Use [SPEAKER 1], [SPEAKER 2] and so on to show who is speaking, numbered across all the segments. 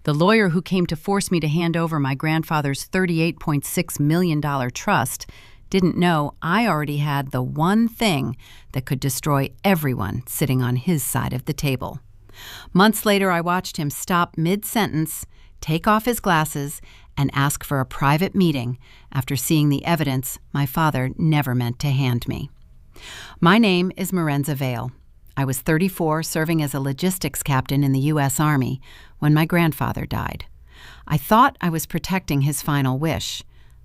[SPEAKER 1] The lawyer who came to force me to hand over my grandfather's $38.6 million trust didn't know I already had the one thing that could destroy everyone sitting on his side of the table. Months later, I watched him stop mid-sentence, take off his glasses, and ask for a private meeting after seeing the evidence my father never meant to hand me. My name is Marenza Vale. I was 34, serving as a logistics captain in the U.S. Army when my grandfather died. I thought I was protecting his final wish.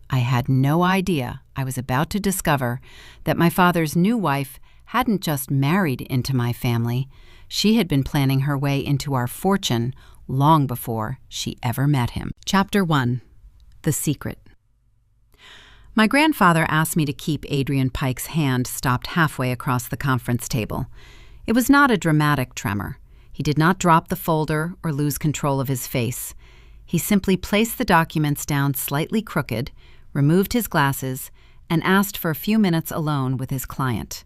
[SPEAKER 1] I had no idea I was about to discover that my father's new wife hadn't just married into my family. She had been planning her way into our fortune long before she ever met him. Chapter 1. The Secret. My grandfather asked me to keep Adrian Pike's hand stopped halfway across the conference table. It was not a dramatic tremor. He did not drop the folder or lose control of his face. He simply placed the documents down slightly crooked, removed his glasses, and asked for a few minutes alone with his client.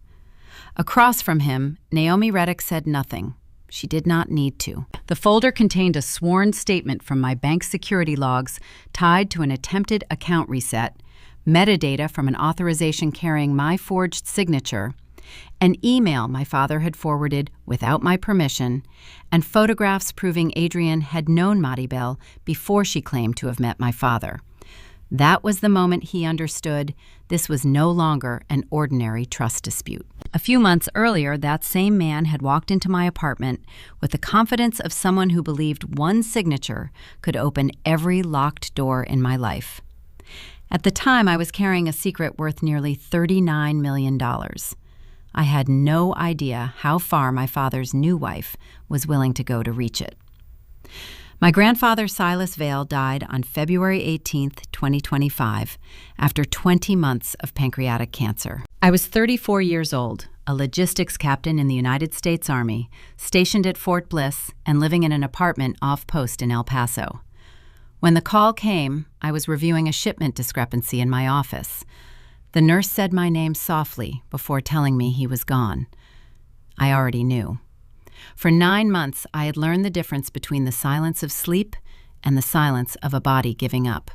[SPEAKER 1] Across from him, Naomi Reddick said nothing. She did not need to. The folder contained a sworn statement from my bank security logs tied to an attempted account reset, metadata from an authorization carrying my forged signature, an email my father had forwarded without my permission, and photographs proving Adrian had known Maribel before she claimed to have met my father. That was the moment he understood this was no longer an ordinary trust dispute. A few months earlier, that same man had walked into my apartment with the confidence of someone who believed one signature could open every locked door in my life. At the time, I was carrying a secret worth nearly $39 million. I had no idea how far my father's new wife was willing to go to reach it. My grandfather, Silas Vale, died on February 18, 2025, after 20 months of pancreatic cancer. I was 34 years old, a logistics captain in the United States Army, stationed at Fort Bliss and living in an apartment off post in El Paso. When the call came, I was reviewing a shipment discrepancy in my office. The nurse said my name softly before telling me he was gone. I already knew. For 9 months, I had learned the difference between the silence of sleep and the silence of a body giving up.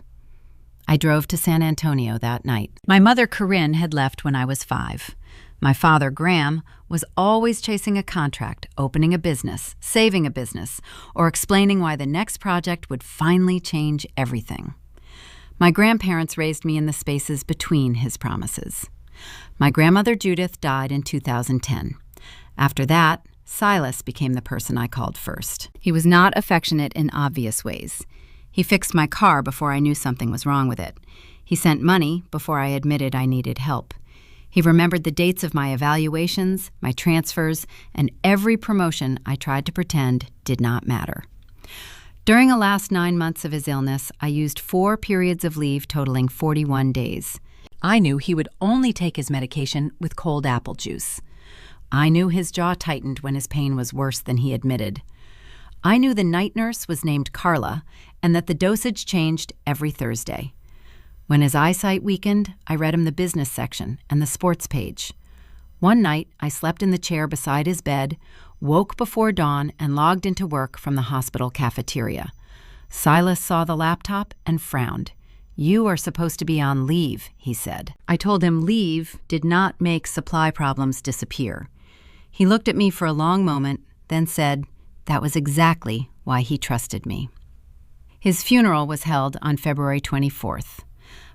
[SPEAKER 1] I drove to San Antonio that night. My mother, Corinne, had left when I was 5. My father, Graham, was always chasing a contract, opening a business, saving a business, or explaining why the next project would finally change everything. My grandparents raised me in the spaces between his promises. My grandmother, Judith, died in 2010. After that, Silas became the person I called first. He was not affectionate in obvious ways. He fixed my car before I knew something was wrong with it. He sent money before I admitted I needed help. He remembered the dates of my evaluations, my transfers, and every promotion I tried to pretend did not matter. During the last 9 months of his illness, I used 4 periods of leave totaling 41 days. I knew he would only take his medication with cold apple juice. I knew his jaw tightened when his pain was worse than he admitted. I knew the night nurse was named Carla and that the dosage changed every Thursday. When his eyesight weakened, I read him the business section and the sports page. One night, I slept in the chair beside his bed, woke before dawn, and logged into work from the hospital cafeteria. Silas saw the laptop and frowned. "You are supposed to be on leave," he said. I told him leave did not make supply problems disappear. He looked at me for a long moment, then said that was exactly why he trusted me. His funeral was held on February 24th.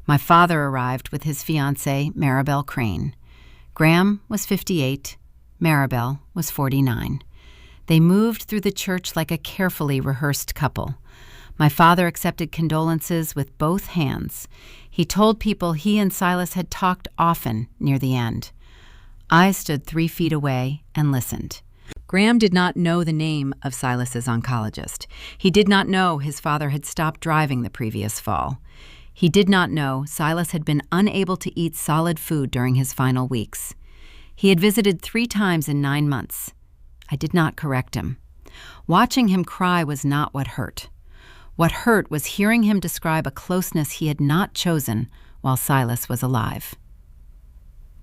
[SPEAKER 1] My father arrived with his fiancée, Maribel Crane. Graham was 58, Maribel was 49. They moved through the church like a carefully rehearsed couple. My father accepted condolences with both hands. He told people he and Silas had talked often near the end. I stood 3 feet away and listened. Graham did not know the name of Silas's oncologist. He did not know his father had stopped driving the previous fall. He did not know Silas had been unable to eat solid food during his final weeks. He had visited 3 times in 9 months. I did not correct him. Watching him cry was not what hurt. What hurt was hearing him describe a closeness he had not chosen while Silas was alive.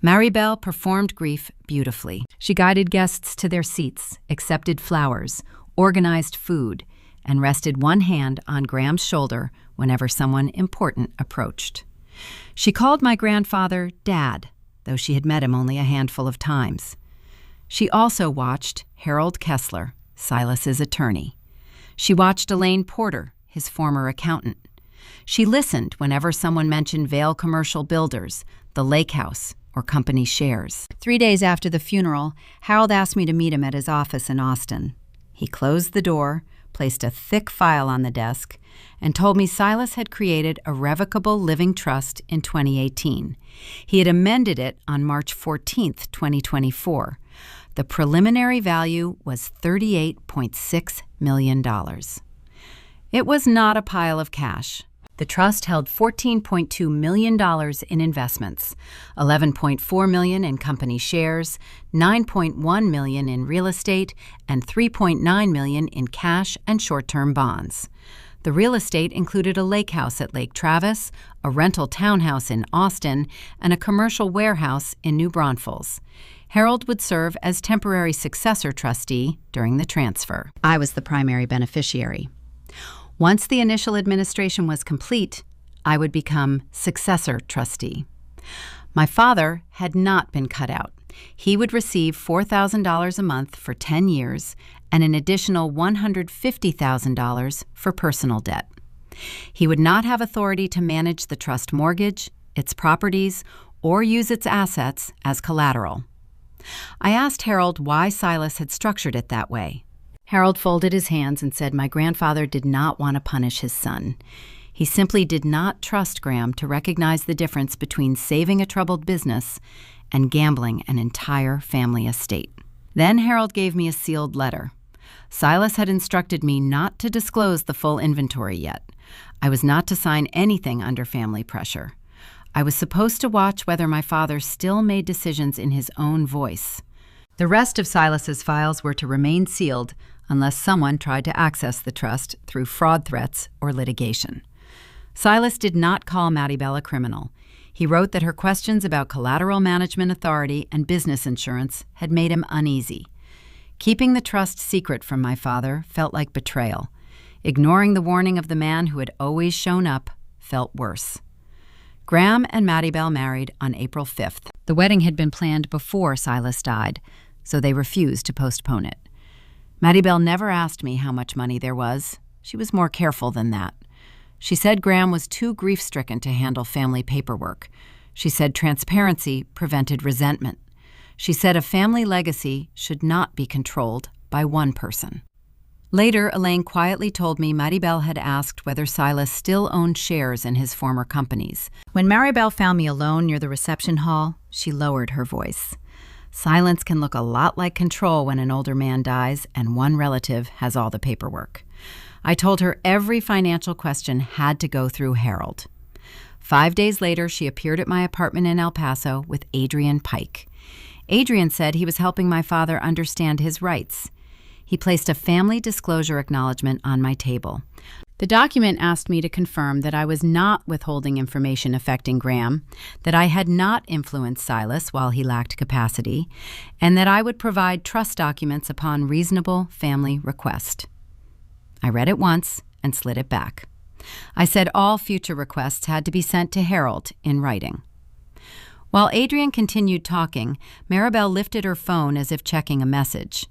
[SPEAKER 1] Maribel performed grief beautifully. She guided guests to their seats, accepted flowers, organized food, and rested one hand on Graham's shoulder whenever someone important approached. She called my grandfather Dad, though she had met him only a handful of times. She also watched Harold Kessler, Silas's attorney. She watched Elaine Porter, his former accountant. She listened whenever someone mentioned Vail Commercial Builders, the lake house, or company shares. 3 days after the funeral, Harold asked me to meet him at his office in Austin. He closed the door, placed a thick file on the desk, and told me Silas had created a revocable living trust in 2018. He had amended it on March 14, 2024. The preliminary value was $38.6 million. It was not a pile of cash. The trust held $14.2 million in investments, $11.4 million in company shares, $9.1 million in real estate, and $3.9 million in cash and short-term bonds. The real estate included a lake house at Lake Travis, a rental townhouse in Austin, and a commercial warehouse in New Braunfels. Harold would serve as temporary successor trustee during the transfer. I was the primary beneficiary. Once the initial administration was complete, I would become successor trustee. My father had not been cut out. He would receive $4,000 a month for 10 years and an additional $150,000 for personal debt. He would not have authority to manage the trust mortgage, its properties, or use its assets as collateral. I asked Harold why Silas had structured it that way. Harold folded his hands and said my grandfather did not want to punish his son. He simply did not trust Graham to recognize the difference between saving a troubled business and gambling an entire family estate. Then Harold gave me a sealed letter. Silas had instructed me not to disclose the full inventory yet. I was not to sign anything under family pressure. I was supposed to watch whether my father still made decisions in his own voice. The rest of Silas's files were to remain sealed unless someone tried to access the trust through fraud threats or litigation. Silas did not call Maddie Bell a criminal. He wrote that her questions about collateral management authority and business insurance had made him uneasy. Keeping the trust secret from my father felt like betrayal. Ignoring the warning of the man who had always shown up felt worse. Graham and Maddie Bell married on April 5th. The wedding had been planned before Silas died, so they refused to postpone it. Maddie Bell never asked me how much money there was. She was more careful than that. She said Graham was too grief-stricken to handle family paperwork. She said transparency prevented resentment. She said a family legacy should not be controlled by one person. Later, Elaine quietly told me Maddie Bell had asked whether Silas still owned shares in his former companies. When Maddie Bell found me alone near the reception hall, she lowered her voice. Silence can look a lot like control when an older man dies and one relative has all the paperwork. I told her every financial question had to go through Harold. 5 days later, she appeared at my apartment in El Paso with Adrian Pike. Adrian said he was helping my father understand his rights. He placed a family disclosure acknowledgement on my table. The document asked me to confirm that I was not withholding information affecting Graham, that I had not influenced Silas while he lacked capacity, and that I would provide trust documents upon reasonable family request. I read it once and slid it back. I said all future requests had to be sent to Harold in writing. While Adrian continued talking, Maribel lifted her phone as if checking a message.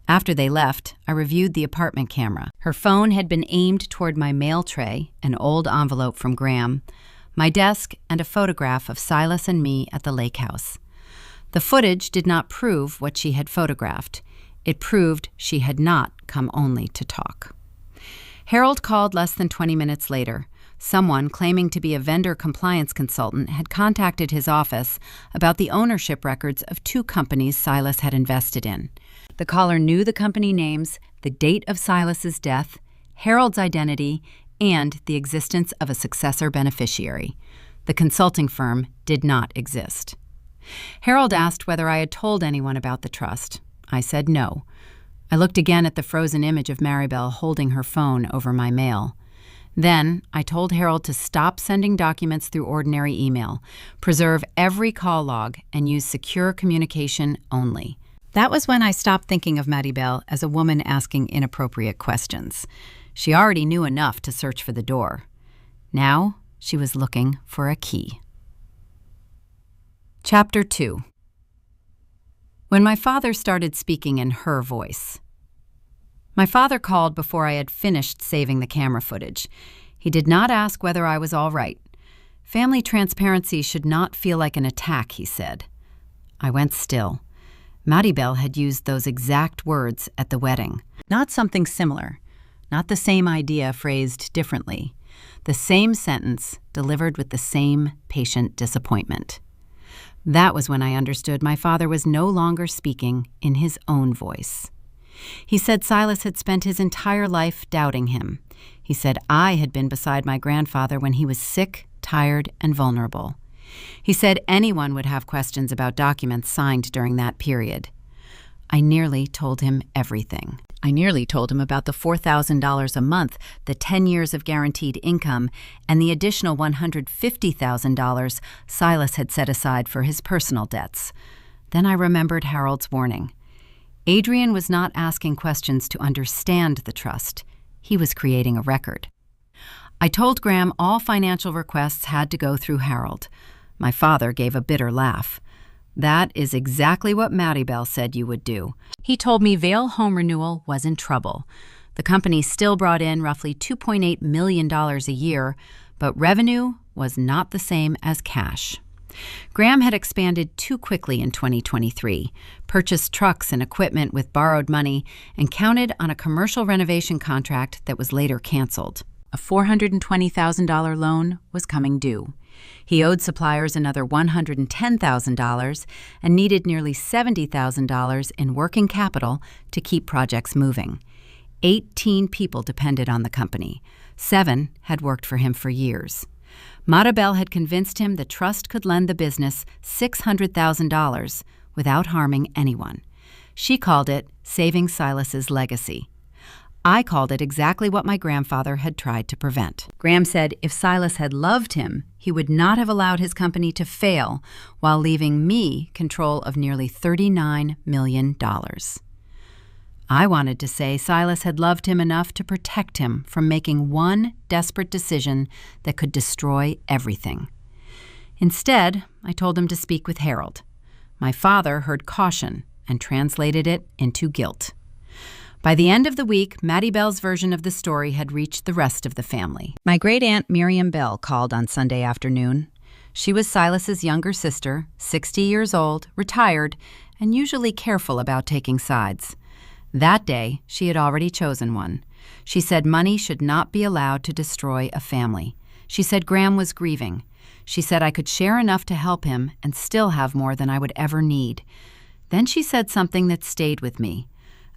[SPEAKER 1] After they left, I reviewed the apartment camera. Her phone had been aimed toward my mail tray, an old envelope from Graham, my desk, and a photograph of Silas and me at the lake house. The footage did not prove what she had photographed. It proved she had not come only to talk. Harold called less than 20 minutes later. Someone claiming to be a vendor compliance consultant had contacted his office about the ownership records of 2 companies Silas had invested in. The caller knew the company names, the date of Silas's death, Harold's identity, and the existence of a successor beneficiary. The consulting firm did not exist. Harold asked whether I had told anyone about the trust. I said no. I looked again at the frozen image of Maribel holding her phone over my mail. Then I told Harold to stop sending documents through ordinary email, preserve every call log, and use secure communication only. That was when I stopped thinking of Maddie Bell as a woman asking inappropriate questions. She already knew enough to search for the door. Now she was looking for a key. Chapter 2. When my father started speaking in her voice. My father called before I had finished saving the camera footage. He did not ask whether I was all right. Family transparency should not feel like an attack, he said. I went still. Maribel had used those exact words at the wedding. Not something similar. Not the same idea phrased differently. The same sentence delivered with the same patient disappointment. That was when I understood my father was no longer speaking in his own voice. He said Silas had spent his entire life doubting him. He said I had been beside my grandfather when he was sick, tired, and vulnerable. He said anyone would have questions about documents signed during that period. I nearly told him everything. I nearly told him about the $4,000 a month, the 10 years of guaranteed income, and the additional $150,000 Silas had set aside for his personal debts. Then I remembered Harold's warning. Adrian was not asking questions to understand the trust. He was creating a record. I told Graham all financial requests had to go through Harold. My father gave a bitter laugh. That is exactly what Maribel said you would do. He told me Vail Home Renewal was in trouble. The company still brought in roughly $2.8 million a year, but revenue was not the same as cash. Graham had expanded too quickly in 2023, purchased trucks and equipment with borrowed money, and counted on a commercial renovation contract that was later canceled. A $420,000 loan was coming due. He owed suppliers another $110,000 and needed nearly $70,000 in working capital to keep projects moving. 18 people depended on the company. 7 had worked for him for years. Maribel had convinced him the trust could lend the business $600,000 without harming anyone. She called it saving Silas's legacy. I called it exactly what my grandfather had tried to prevent. Graham said if Silas had loved him, he would not have allowed his company to fail while leaving me control of nearly $39 million. I wanted to say Silas had loved him enough to protect him from making one desperate decision that could destroy everything. Instead, I told him to speak with Harold. My father heard caution and translated it into guilt. By the end of the week, Maribel's version of the story had reached the rest of the family. My great-aunt Miriam Bell called on Sunday afternoon. She was Silas's younger sister, 60 years old, retired, and usually careful about taking sides. That day, she had already chosen one. She said money should not be allowed to destroy a family. She said Graham was grieving. She said I could share enough to help him and still have more than I would ever need. Then she said something that stayed with me.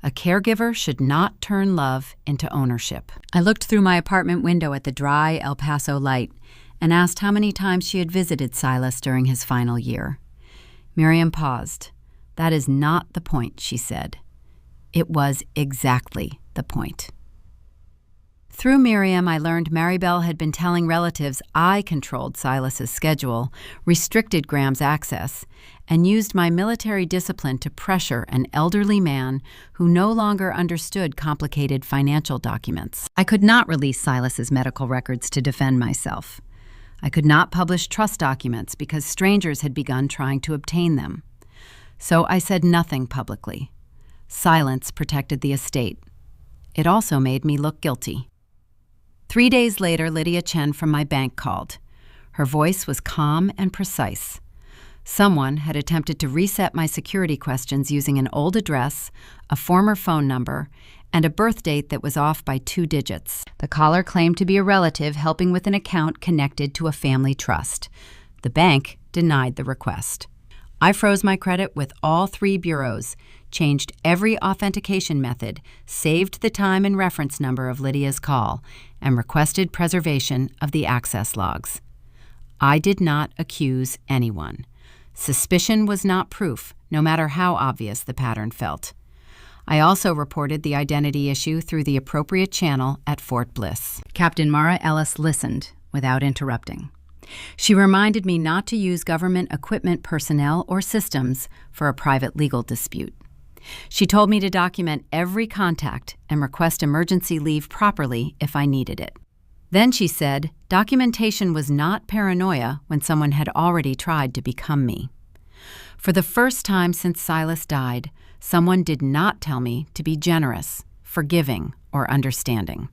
[SPEAKER 1] A caregiver should not turn love into ownership. I looked through my apartment window at the dry El Paso light and asked how many times she had visited Silas during his final year. Miriam paused. That is not the point, she said. It was exactly the point. Through Miriam, I learned Maribel had been telling relatives I controlled Silas's schedule, restricted Graham's access, and used my military discipline to pressure an elderly man who no longer understood complicated financial documents. I could not release Silas's medical records to defend myself. I could not publish trust documents because strangers had begun trying to obtain them. So I said nothing publicly. Silence protected the estate. It also made me look guilty. 3 days later, Lydia Chen from my bank called. Her voice was calm and precise. Someone had attempted to reset my security questions using an old address, a former phone number, and a birth date that was off by 2 digits. The caller claimed to be a relative helping with an account connected to a family trust. The bank denied the request. I froze my credit with all 3 bureaus, changed every authentication method, saved the time and reference number of Lydia's call, and requested preservation of the access logs. I did not accuse anyone. Suspicion was not proof, no matter how obvious the pattern felt. I also reported the identity issue through the appropriate channel at Fort Bliss. Captain Mara Ellis listened without interrupting. She reminded me not to use government equipment, personnel, or systems for a private legal dispute. She told me to document every contact and request emergency leave properly if I needed it. Then she said documentation was not paranoia when someone had already tried to become me. For the first time since Silas died, someone did not tell me to be generous, forgiving, or understanding.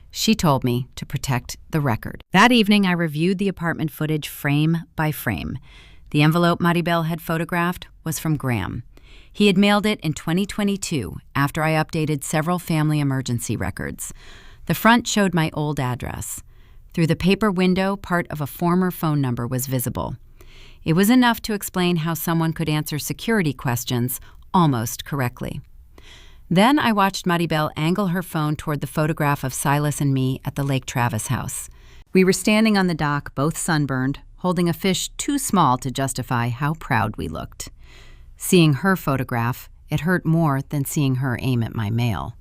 [SPEAKER 1] She told me to protect the record. That evening, I reviewed the apartment footage frame by frame. The envelope Maribel had photographed was from Graham. He had mailed it in 2022 after I updated several family emergency records. The front showed my old address. Through the paper window, part of a former phone number was visible. It was enough to explain how someone could answer security questions almost correctly. Then I watched Maribel angle her phone toward the photograph of Silas and me at the Lake Travis house. We were standing on the dock, both sunburned, holding a fish too small to justify how proud we looked. Seeing her photograph, it hurt more than seeing her aim at my mail.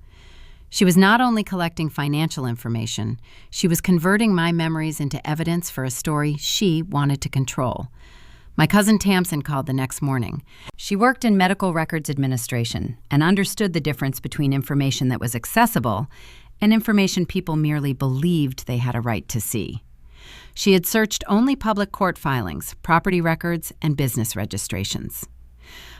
[SPEAKER 1] She was not only collecting financial information, she was converting my memories into evidence for a story she wanted to control. My cousin Tamsin called the next morning. She worked in medical records administration and understood the difference between information that was accessible and information people merely believed they had a right to see. She had searched only public court filings, property records, and business registrations.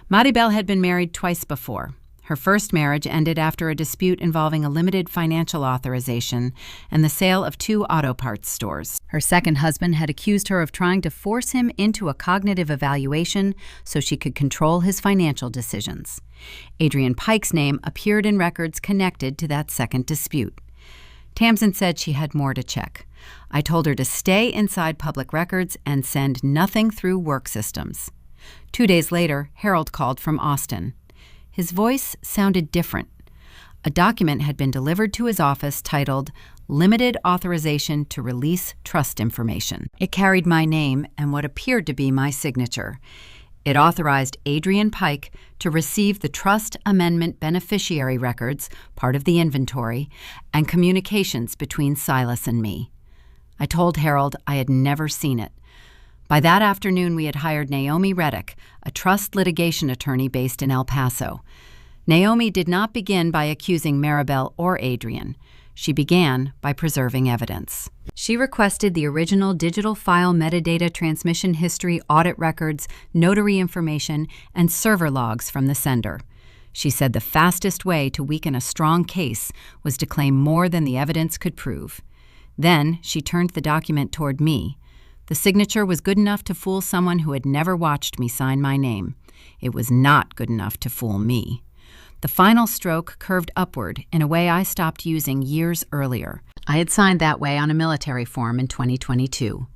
[SPEAKER 1] Maribel had been married twice before. Her first marriage ended after a dispute involving a limited financial authorization and the sale of 2 auto parts stores. Her second husband had accused her of trying to force him into a cognitive evaluation so she could control his financial decisions. Adrian Pike's name appeared in records connected to that second dispute. Tamsin said she had more to check. I told her to stay inside public records and send nothing through work systems. 2 days later, Harold called from Austin. His voice sounded different. A document had been delivered to his office titled Limited Authorization to Release Trust Information. It carried my name and what appeared to be my signature. It authorized Adrian Pike to receive the trust amendment beneficiary records, part of the inventory, and communications between Silas and me. I told Harold I had never seen it. By that afternoon, we had hired Naomi Reddick, a trust litigation attorney based in El Paso. Naomi did not begin by accusing Maribel or Adrian. She began by preserving evidence. She requested the original digital file metadata transmission history, audit records, notary information, and server logs from the sender. She said the fastest way to weaken a strong case was to claim more than the evidence could prove. Then she turned the document toward me. The signature was good enough to fool someone who had never watched me sign my name. It was not good enough to fool me. The final stroke curved upward in a way I stopped using years earlier. I had signed that way on a military form in 2022.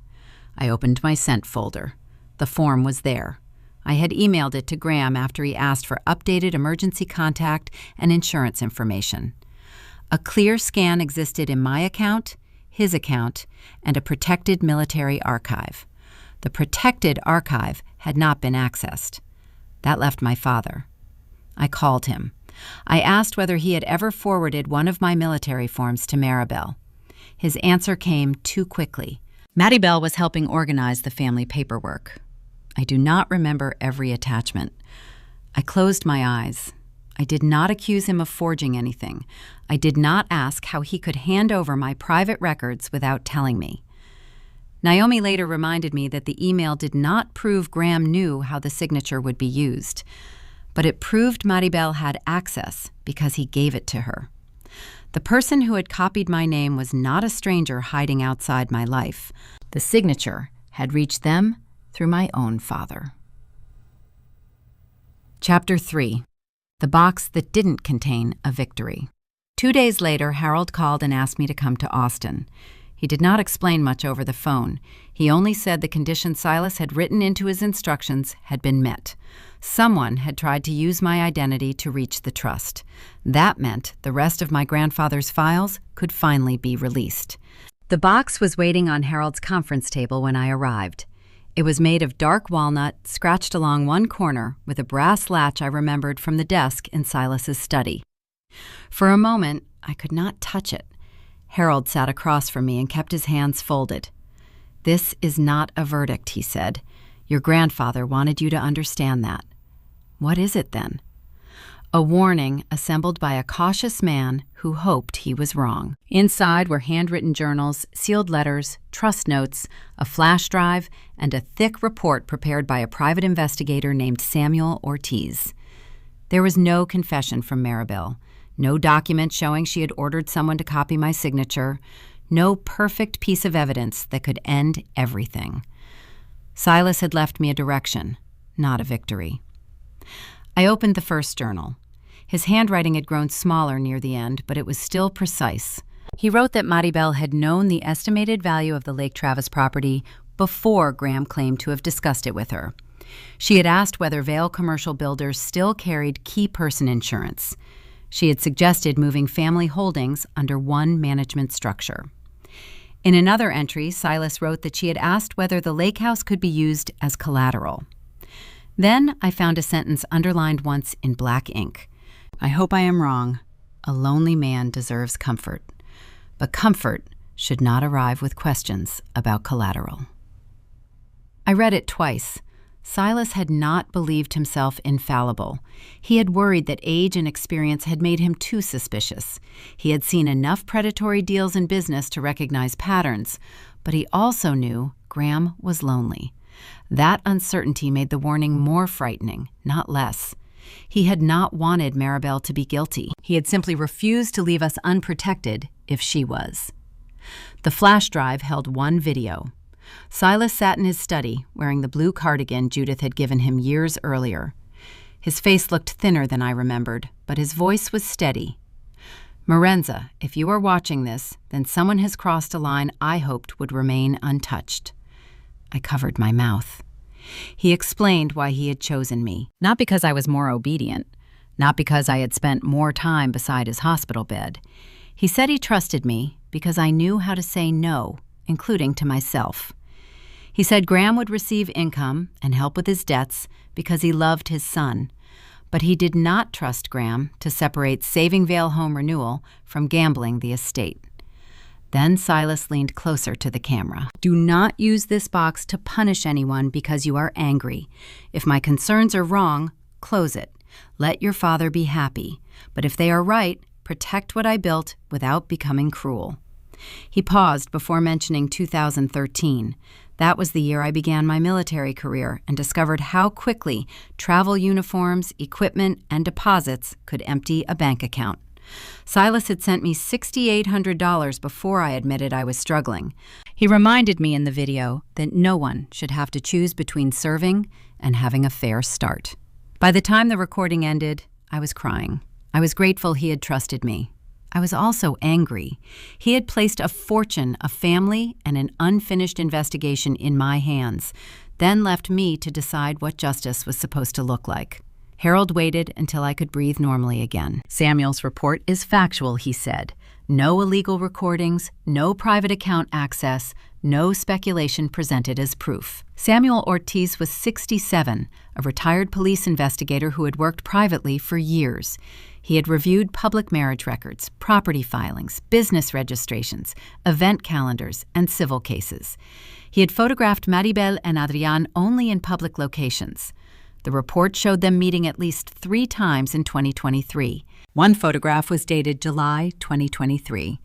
[SPEAKER 1] I opened my sent folder. The form was there. I had emailed it to Graham after he asked for updated emergency contact and insurance information. A clear scan existed in my account, his account, and a protected military archive. The protected archive had not been accessed. That left my father. I called him. I asked whether he had ever forwarded one of my military forms to Maribel. His answer came too quickly. Maribel was helping organize the family paperwork. I do not remember every attachment. I closed my eyes. I did not accuse him of forging anything. I did not ask how he could hand over my private records without telling me. Naomi later reminded me that the email did not prove Graham knew how the signature would be used, but it proved Maribel had access because he gave it to her. The person who had copied my name was not a stranger hiding outside my life. The signature had reached them through my own father. Chapter 3. The box that didn't contain a victory. 2 days later, Harold called and asked me to come to Austin. He did not explain much over the phone. He only said the conditions Silas had written into his instructions had been met. Someone had tried to use my identity to reach the trust. That meant the rest of my grandfather's files could finally be released. The box was waiting on Harold's conference table when I arrived. It was made of dark walnut, scratched along one corner with a brass latch I remembered from the desk in Silas's study. For a moment, I could not touch it. Harold sat across from me and kept his hands folded. "This is not a verdict," he said. "Your grandfather wanted you to understand that." "What is it then?" A warning assembled by a cautious man who hoped he was wrong. Inside were handwritten journals, sealed letters, trust notes, a flash drive, and a thick report prepared by a private investigator named Samuel Ortiz. There was no confession from Maribel, no document showing she had ordered someone to copy my signature, no perfect piece of evidence that could end everything. Silas had left me a direction, not a victory. I opened the first journal. His handwriting had grown smaller near the end, but it was still precise. He wrote that Maribel had known the estimated value of the Lake Travis property before Graham claimed to have discussed it with her. She had asked whether Vail Commercial Builders still carried key person insurance. She had suggested moving family holdings under one management structure. In another entry, Silas wrote that she had asked whether the lake house could be used as collateral. Then I found a sentence underlined once in black ink. I hope I am wrong. A lonely man deserves comfort. But comfort should not arrive with questions about collateral. I read it twice. Silas had not believed himself infallible. He had worried that age and experience had made him too suspicious. He had seen enough predatory deals in business to recognize patterns, but he also knew Graham was lonely. That uncertainty made the warning more frightening, not less. He had not wanted Maribel to be guilty. He had simply refused to leave us unprotected if she was. The flash drive held one video. Silas sat in his study, wearing the blue cardigan Judith had given him years earlier. His face looked thinner than I remembered, but his voice was steady. "Marenza, if you are watching this, then someone has crossed a line I hoped would remain untouched." I covered my mouth. He explained why he had chosen me. Not because I was more obedient, not because I had spent more time beside his hospital bed. He said he trusted me because I knew how to say no, including to myself. He said Graham would receive income and help with his debts because he loved his son, but he did not trust Graham to separate saving Vail home renewal from gambling the estate. Then Silas leaned closer to the camera. "Do not use this box to punish anyone because you are angry. If my concerns are wrong, close it. Let your father be happy. But if they are right, protect what I built without becoming cruel." He paused before mentioning 2013. That was the year I began my military career and discovered how quickly travel uniforms, equipment, and deposits could empty a bank account. Silas had sent me $6,800 before I admitted I was struggling. He reminded me in the video that no one should have to choose between serving and having a fair start. By the time the recording ended, I was crying. I was grateful he had trusted me. I was also angry. He had placed a fortune, a family, and an unfinished investigation in my hands, then left me to decide what justice was supposed to look like. Harold waited until I could breathe normally again. "Samuel's report is factual," he said. "No illegal recordings, no private account access, no speculation presented as proof." Samuel Ortiz was 67, a retired police investigator who had worked privately for years. He had reviewed public marriage records, property filings, business registrations, event calendars, and civil cases. He had photographed Maribel and Adrián only in public locations. The report showed them meeting at least 3 times in 2023. One photograph was dated July 2023.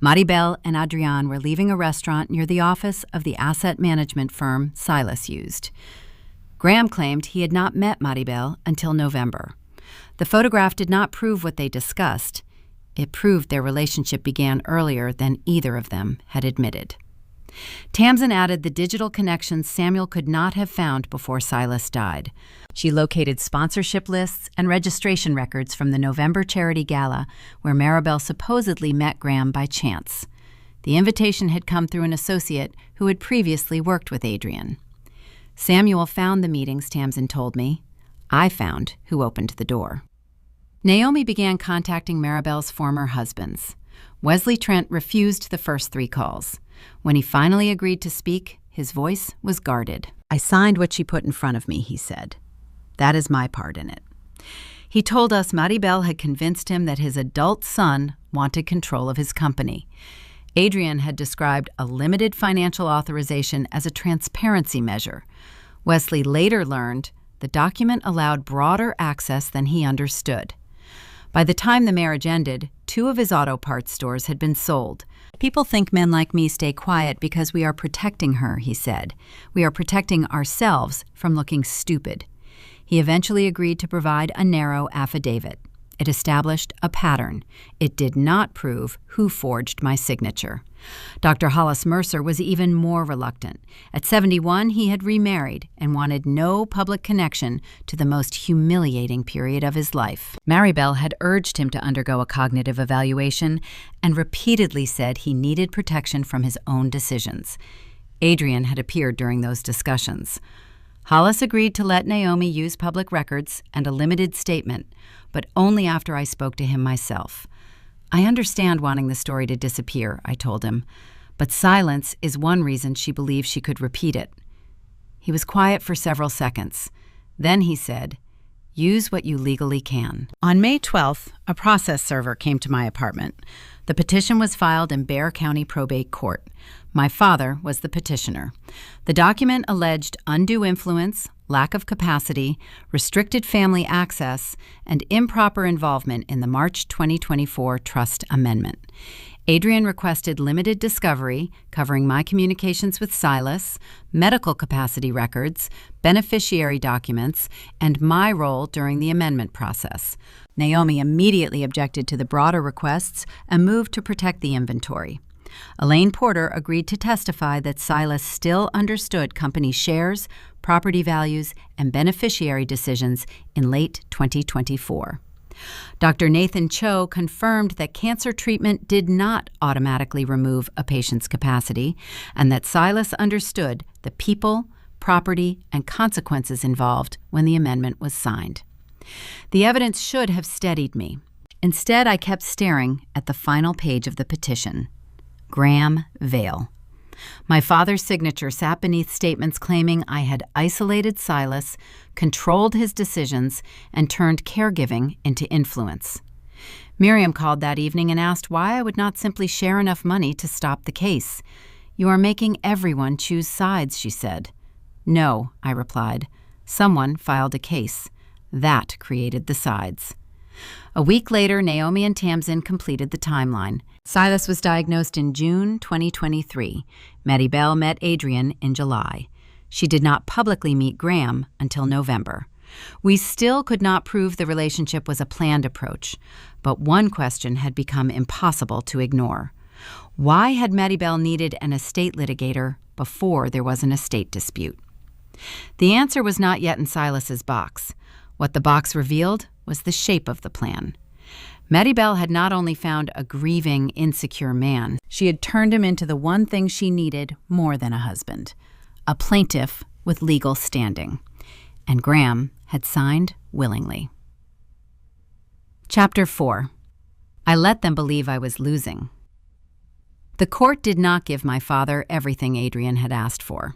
[SPEAKER 1] Maribel and Adrián were leaving a restaurant near the office of the asset management firm Silas used. Graham claimed he had not met Maribel until November. The photograph did not prove what they discussed. It proved their relationship began earlier than either of them had admitted. Tamsin added the digital connections Samuel could not have found before Silas died. She located sponsorship lists and registration records from the November charity gala where Maribel supposedly met Graham by chance. The invitation had come through an associate who had previously worked with Adrian. Samuel found the meetings, Tamsin told me. I found who opened the door. Naomi began contacting Maribel's former husbands. Wesley Trent refused the first 3 calls. When he finally agreed to speak, his voice was guarded. "I signed what she put in front of me," he said. "That is my part in it." He told us Maribel had convinced him that his adult son wanted control of his company. Adrian had described a limited financial authorization as a transparency measure. Wesley later learned the document allowed broader access than he understood. By the time the marriage ended, 2 of his auto parts stores had been sold. "People think men like me stay quiet because we are protecting her," he said. "We are protecting ourselves from looking stupid." He eventually agreed to provide a narrow affidavit. It established a pattern. It did not prove who forged my signature. Dr. Hollis Mercer was even more reluctant. At 71, he had remarried and wanted no public connection to the most humiliating period of his life. Maribel had urged him to undergo a cognitive evaluation and repeatedly said he needed protection from his own decisions. Adrian had appeared during those discussions. Hollis agreed to let Naomi use public records and a limited statement, but only after I spoke to him myself. "I understand wanting the story to disappear," I told him, "but silence is one reason she believes she could repeat it." He was quiet for several seconds. Then he said, "Use what you legally can." On May 12th, a process server came to my apartment. The petition was filed in Bexar County Probate Court. My father was the petitioner. The document alleged undue influence, lack of capacity, restricted family access, and improper involvement in the March 2024 Trust Amendment. Adrian requested limited discovery covering my communications with Silas, medical capacity records, beneficiary documents, and my role during the amendment process. Naomi immediately objected to the broader requests and moved to protect the inventory. Elaine Porter agreed to testify that Silas still understood company shares, property values, and beneficiary decisions in late 2024. Dr. Nathan Cho confirmed that cancer treatment did not automatically remove a patient's capacity, and that Silas understood the people, property, and consequences involved when the amendment was signed. The evidence should have steadied me. Instead, I kept staring at the final page of the petition. Graham Vale. My father's signature sat beneath statements claiming I had isolated Silas, controlled his decisions, and turned caregiving into influence. Miriam called that evening and asked why I would not simply share enough money to stop the case. "You are making everyone choose sides," she said. "No," I replied. "Someone filed a case. That created the sides." A week later, Naomi and Tamsin completed the timeline. Silas was diagnosed in June 2023. Maribel met Adrian in July. She did not publicly meet Graham until November. We still could not prove the relationship was a planned approach, but one question had become impossible to ignore. Why had Maribel needed an estate litigator before there was an estate dispute? The answer was not yet in Silas's box. What the box revealed was the shape of the plan. Maribel had not only found a grieving, insecure man, she had turned him into the one thing she needed more than a husband, a plaintiff with legal standing. And Graham had signed willingly. Chapter 4. I let them believe I was losing. The court did not give my father everything Adrian had asked for.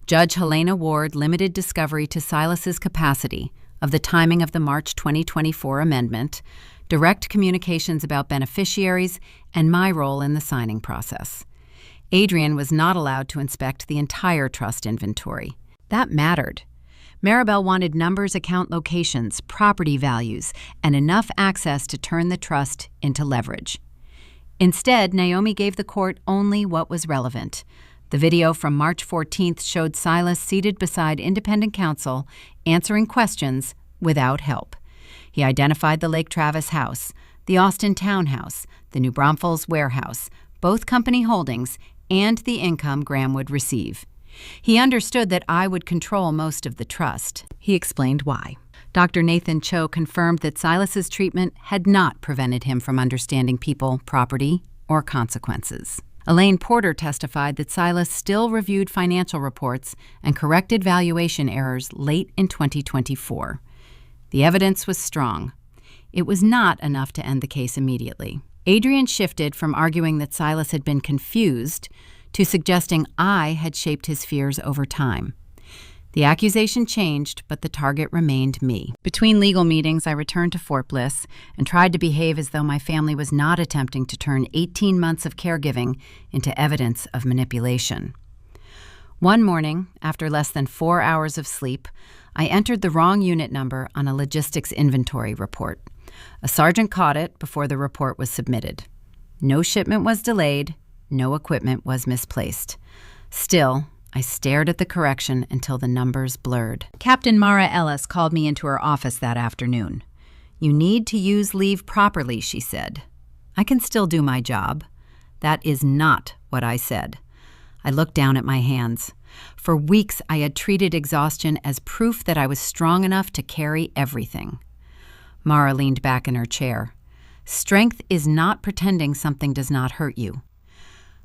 [SPEAKER 1] Judge Helena Ward limited discovery to Silas's capacity, of the timing of the March 2024 amendment, direct communications about beneficiaries, and my role in the signing process. Adrian was not allowed to inspect the entire trust inventory. That mattered. Maribel wanted numbers, account locations, property values, and enough access to turn the trust into leverage. Instead, Naomi gave the court only what was relevant. The video from March 14th showed Silas seated beside independent counsel, answering questions without help. He identified the Lake Travis house, the Austin townhouse, the New Braunfels warehouse, both company holdings, and the income Graham would receive. He understood that I would control most of the trust. He explained why. Dr. Nathan Cho confirmed that Silas's treatment had not prevented him from understanding people, property, or consequences. Elaine Porter testified that Silas still reviewed financial reports and corrected valuation errors late in 2024. The evidence was strong. It was not enough to end the case immediately. Adrian shifted from arguing that Silas had been confused to suggesting I had shaped his fears over time. The accusation changed, but the target remained me. Between legal meetings, I returned to Fort Bliss and tried to behave as though my family was not attempting to turn 18 months of caregiving into evidence of manipulation. One morning, after less than 4 hours of sleep, I entered the wrong unit number on a logistics inventory report. A sergeant caught it before the report was submitted. No shipment was delayed, no equipment was misplaced. Still, I stared at the correction until the numbers blurred. Captain Mara Ellis called me into her office that afternoon. "You need to use leave properly," she said. "I can still do my job." That is not what I said. I looked down at my hands. For weeks, I had treated exhaustion as proof that I was strong enough to carry everything. Mara leaned back in her chair. "Strength is not pretending something does not hurt you."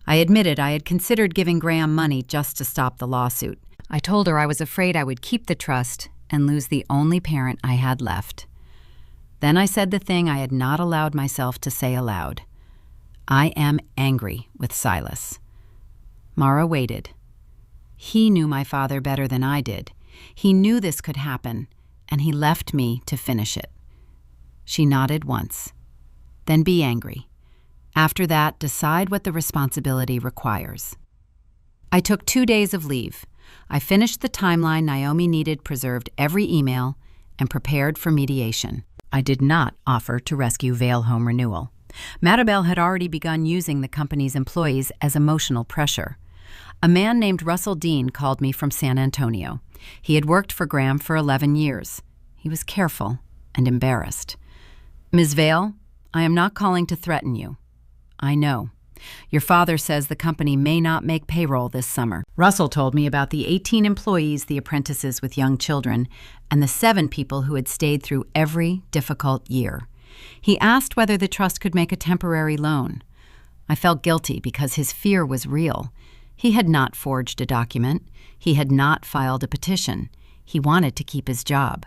[SPEAKER 1] I admitted I had considered giving Graham money just to stop the lawsuit. I told her I was afraid I would keep the trust and lose the only parent I had left. Then I said the thing I had not allowed myself to say aloud. I am angry with Silas. Mara waited. He knew my father better than I did. He knew this could happen, and he left me to finish it. She nodded once. Then be angry. After that, decide what the responsibility requires. I took 2 days of leave. I finished the timeline Naomi needed, preserved every email, and prepared for mediation. I did not offer to rescue Vale Home Renewal. Maribel had already begun using the company's employees as emotional pressure. A man named Russell Dean called me from San Antonio. He had worked for Graham for 11 years. He was careful and embarrassed. "Ms. Vale, I am not calling to threaten you. I know. Your father says the company may not make payroll this summer. Russell told me about the 18 employees, the apprentices with young children, and the 7 people who had stayed through every difficult year. He asked whether the trust could make a temporary loan. I felt guilty because his fear was real. He had not forged a document. He had not filed a petition. He wanted to keep his job.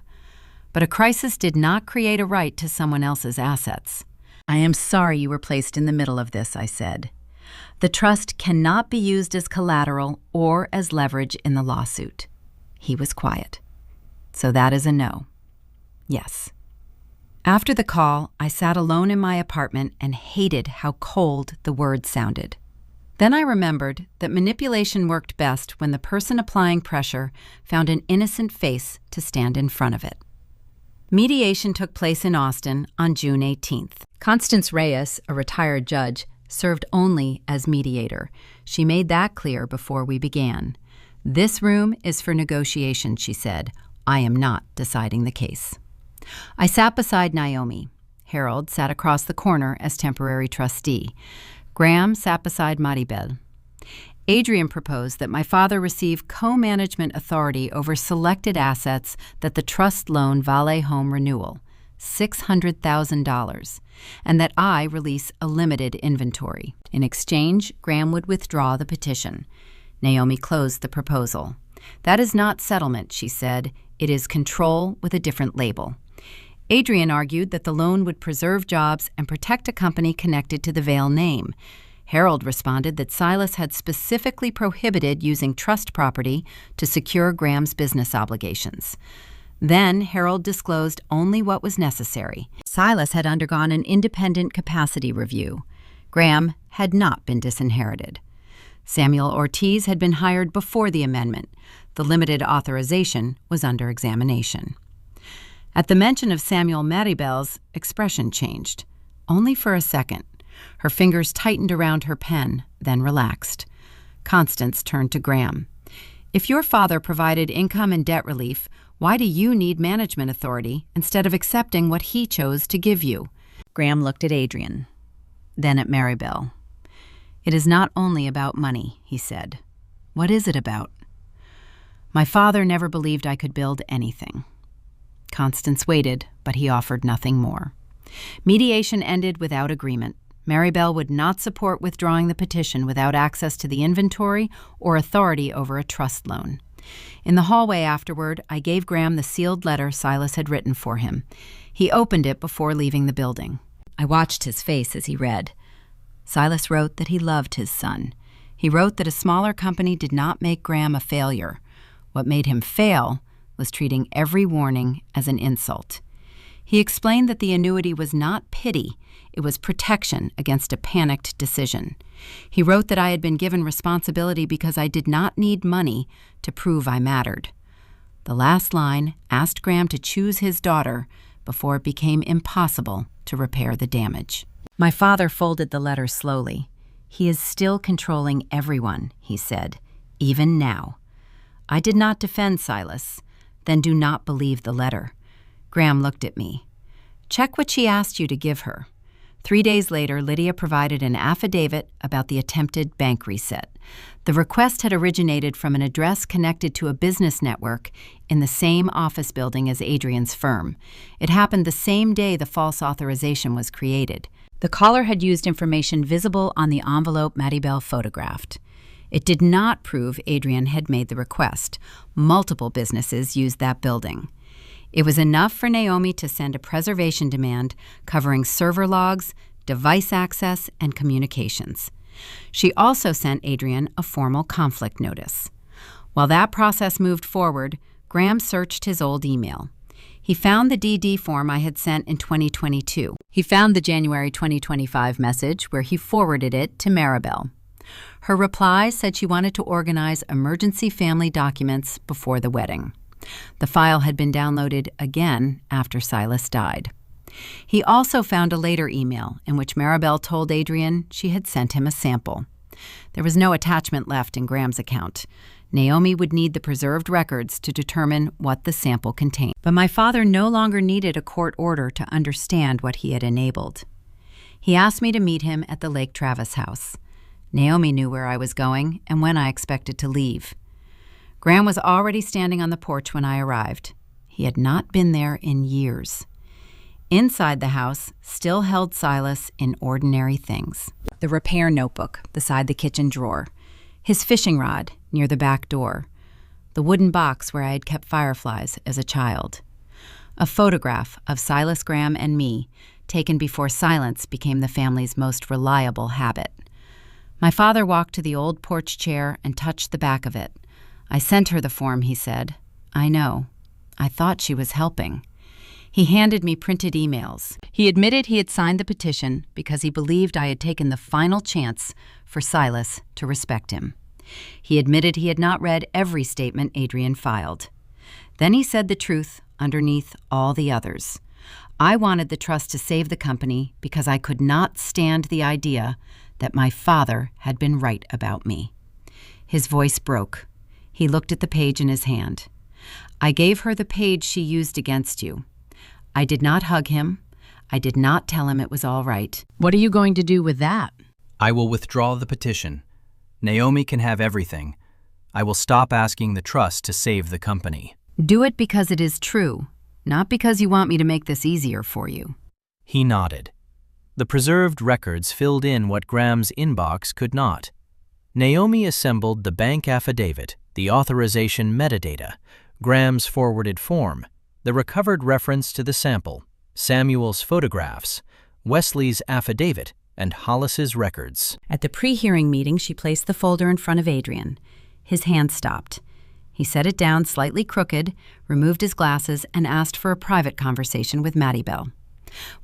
[SPEAKER 1] But a crisis did not create a right to someone else's assets. "I am sorry you were placed in the middle of this," I said. "The trust cannot be used as collateral or as leverage in the lawsuit." He was quiet. "So that is a no." "Yes." After the call, I sat alone in my apartment and hated how cold the words sounded. Then I remembered that manipulation worked best when the person applying pressure found an innocent face to stand in front of it. Mediation took place in Austin on June 18th. Constance Reyes, a retired judge, served only as mediator. She made that clear before we began. "This room is for negotiation," she said. "I am not deciding the case." I sat beside Naomi. Harold sat across the corner as temporary trustee. Graham sat beside Maribel. Adrian proposed that my father receive co-management authority over selected assets that the trust loan Vale Home Renewal, $600,000, and that I release a limited inventory. In exchange, Graham would withdraw the petition. Naomi closed the proposal. "That is not settlement," she said. "It is control with a different label." Adrian argued that the loan would preserve jobs and protect a company connected to the Vale name. Harold responded that Silas had specifically prohibited using trust property to secure Graham's business obligations. Then Harold disclosed only what was necessary. Silas had undergone an independent capacity review. Graham had not been disinherited. Samuel Ortiz had been hired before the amendment. The limited authorization was under examination. At the mention of Samuel, Maribel's expression changed, only for a second. Her fingers tightened around her pen, then relaxed. Constance turned to Graham. "If your father provided income and debt relief, why do you need management authority instead of accepting what he chose to give you?" Graham looked at Adrian, then at Maribel. "It is not only about money," he said. "What is it about?" "My father never believed I could build anything." Constance waited, but he offered nothing more. Mediation ended without agreement. Maribel would not support withdrawing the petition without access to the inventory or authority over a trust loan. In the hallway afterward, I gave Graham the sealed letter Silas had written for him. He opened it before leaving the building. I watched his face as he read. Silas wrote that he loved his son. He wrote that a smaller company did not make Graham a failure. What made him fail was treating every warning as an insult. He explained that the annuity was not pity, it was protection against a panicked decision. He wrote that I had been given responsibility because I did not need money to prove I mattered. The last line asked Graham to choose his daughter before it became impossible to repair the damage. My father folded the letter slowly. "He is still controlling everyone," he said, "even now." I did not defend Silas. "Then do not believe the letter." Graham looked at me. "Check what she asked you to give her." 3 days later, Lydia provided an affidavit about the attempted bank reset. The request had originated from an address connected to a business network in the same office building as Adrian's firm. It happened the same day the false authorization was created. The caller had used information visible on the envelope Maribel photographed. It did not prove Adrian had made the request. Multiple businesses used that building. It was enough for Naomi to send a preservation demand covering server logs, device access, and communications. She also sent Adrian a formal conflict notice. While that process moved forward, Graham searched his old email. He found the DD form I had sent in 2022. He found the January 2025 message where he forwarded it to Maribel. Her reply said she wanted to organize emergency family documents before the wedding. The file had been downloaded again after Silas died. He also found a later email in which Maribel told Adrian she had sent him a sample. There was no attachment left in Graham's account. Naomi would need the preserved records to determine what the sample contained. But my father no longer needed a court order to understand what he had enabled. He asked me to meet him at the Lake Travis house. Naomi knew where I was going and when I expected to leave. Graham was already standing on the porch when I arrived. He had not been there in years. Inside the house still held Silas in ordinary things. The repair notebook beside the kitchen drawer, his fishing rod near the back door, the wooden box where I had kept fireflies as a child, a photograph of Silas Graham and me taken before silence became the family's most reliable habit. My father walked to the old porch chair and touched the back of it. "I sent her the form," he said. "I know. I thought she was helping." He handed me printed emails. He admitted he had signed the petition because he believed I had taken the final chance for Silas to respect him. He admitted he had not read every statement Adrian filed. Then he said the truth underneath all the others. I wanted the trust to save the company because I could not stand the idea that my father had been right about me. His voice broke. He looked at the page in his hand. "I gave her the page she used against you. I did not hug him. I did not tell him it was all right." "What are you going to do with that?"
[SPEAKER 2] "I will withdraw the petition. Naomi can have everything. I will stop asking the trust to save the company."
[SPEAKER 1] "Do it because it is true, not because you want me to make this easier for you."
[SPEAKER 2] He nodded. The preserved records filled in what Graham's inbox could not. Naomi assembled the bank affidavit, the authorization metadata, Graham's forwarded form, the recovered reference to the sample, Samuel's photographs, Wesley's affidavit, and Hollis's records.
[SPEAKER 1] At the pre-hearing meeting, she placed the folder in front of Adrian. His hand stopped. He set it down slightly crooked, removed his glasses, and asked for a private conversation with Maribel.